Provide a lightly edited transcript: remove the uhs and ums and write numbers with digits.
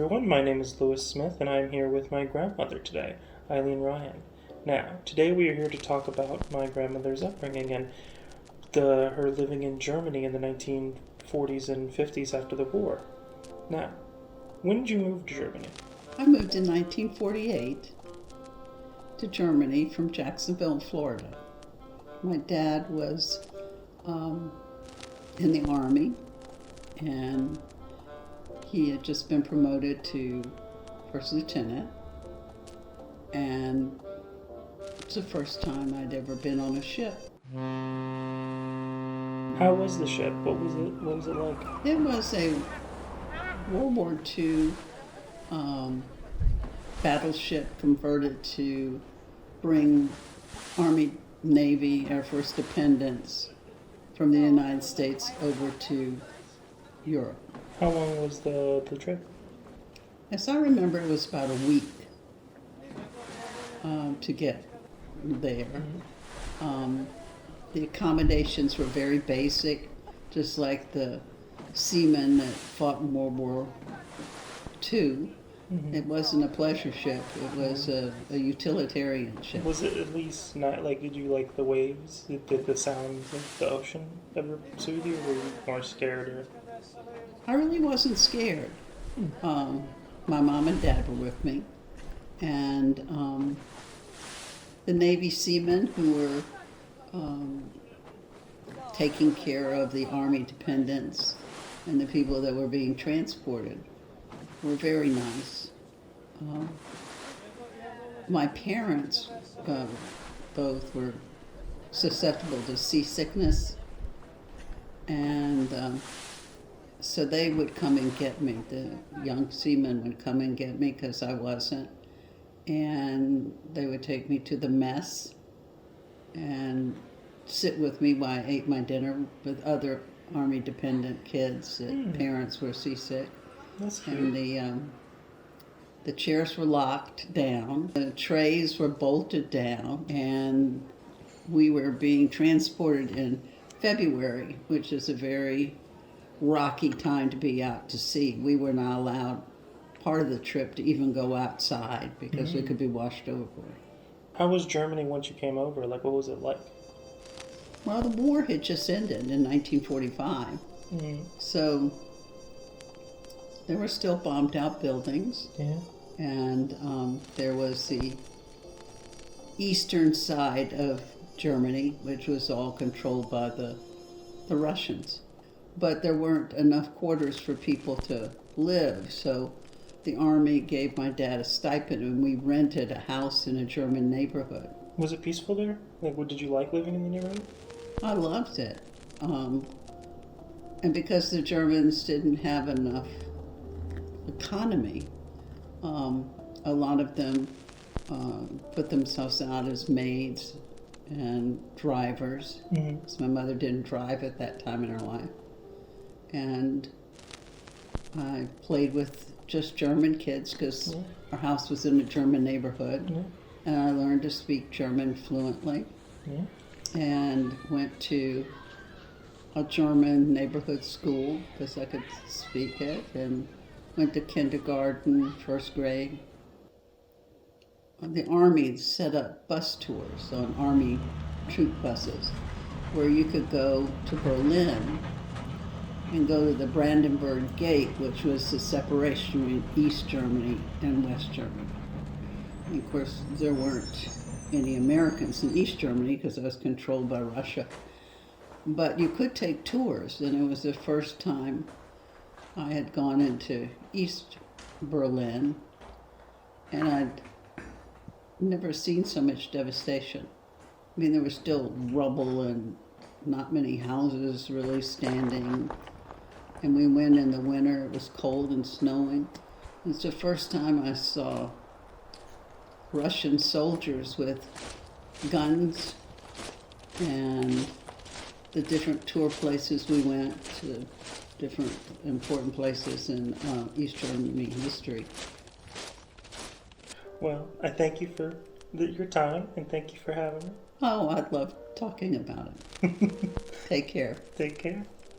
everyone, my name is Lewis Smith and I am here with my grandmother today, Eileen Ryan. Now, today we are here to talk about my grandmother's upbringing and her living in Germany in the 1940s and 50s after the war. Now, when did you move to Germany? I moved in 1948 to Germany from Jacksonville, Florida. My dad was in the Army, and he had just been promoted to first lieutenant, and it's the first time I'd ever been on a ship. How was the ship? What was it like? It was a World War II battleship converted to bring Army, Navy, Air Force dependents from the United States over to Europe. How long was the trip? As I remember, it was about a week to get there. The accommodations were very basic, just like the seamen that fought in World War II. Mm-hmm. It wasn't a pleasure ship, it was a utilitarian ship. Was it at least not like, did you like the waves? Did the sounds of the ocean ever soothe you, or were you more scared? Or? I really wasn't scared. My mom and dad were with me, and the Navy seamen who were taking care of the Army dependents and the people that were being transported were very nice. My parents both were susceptible to seasickness, and so they would come and get me. The young seamen would come and get me because I wasn't, and they would take me to the mess and sit with me while I ate my dinner with other Army dependent kids that parents were seasick. That's cute. And the chairs were locked down, the trays were bolted down, and we were being transported in February, which is a very rocky time to be out to sea. We were not allowed part of the trip to even go outside because we could be washed overboard. How was Germany once you came over? Like, what was it like? Well, the war had just ended in 1945, so there were still bombed out buildings. Yeah. And there was the eastern side of Germany, which was all controlled by the Russians. But there weren't enough quarters for people to live, so the Army gave my dad a stipend, and we rented a house in a German neighborhood. Was it peaceful there? Like, did you like living in the neighborhood? I loved it. And because the Germans didn't have enough economy, a lot of them put themselves out as maids and drivers. So my mother didn't drive at that time in her life. And I played with just German kids because our house was in a German neighborhood. And I learned to speak German fluently. And went to a German neighborhood school because I could speak it, and went to kindergarten, first grade. The Army set up bus tours on Army troop buses where you could go to Berlin and go to the Brandenburg Gate, which was the separation between East Germany and West Germany. And of course, there weren't any Americans in East Germany because it was controlled by Russia. But you could take tours, and it was the first time I had gone into East Berlin, and I'd never seen so much devastation. I mean, there was still rubble and not many houses really standing. And we went in the winter, it was cold and snowing. It's the first time I saw Russian soldiers with guns, and the different tour places we went to, different important places in East Germany history. Well, I thank you for your time, and thank you for having me. Oh, I'd love talking about it. Take care. Take care.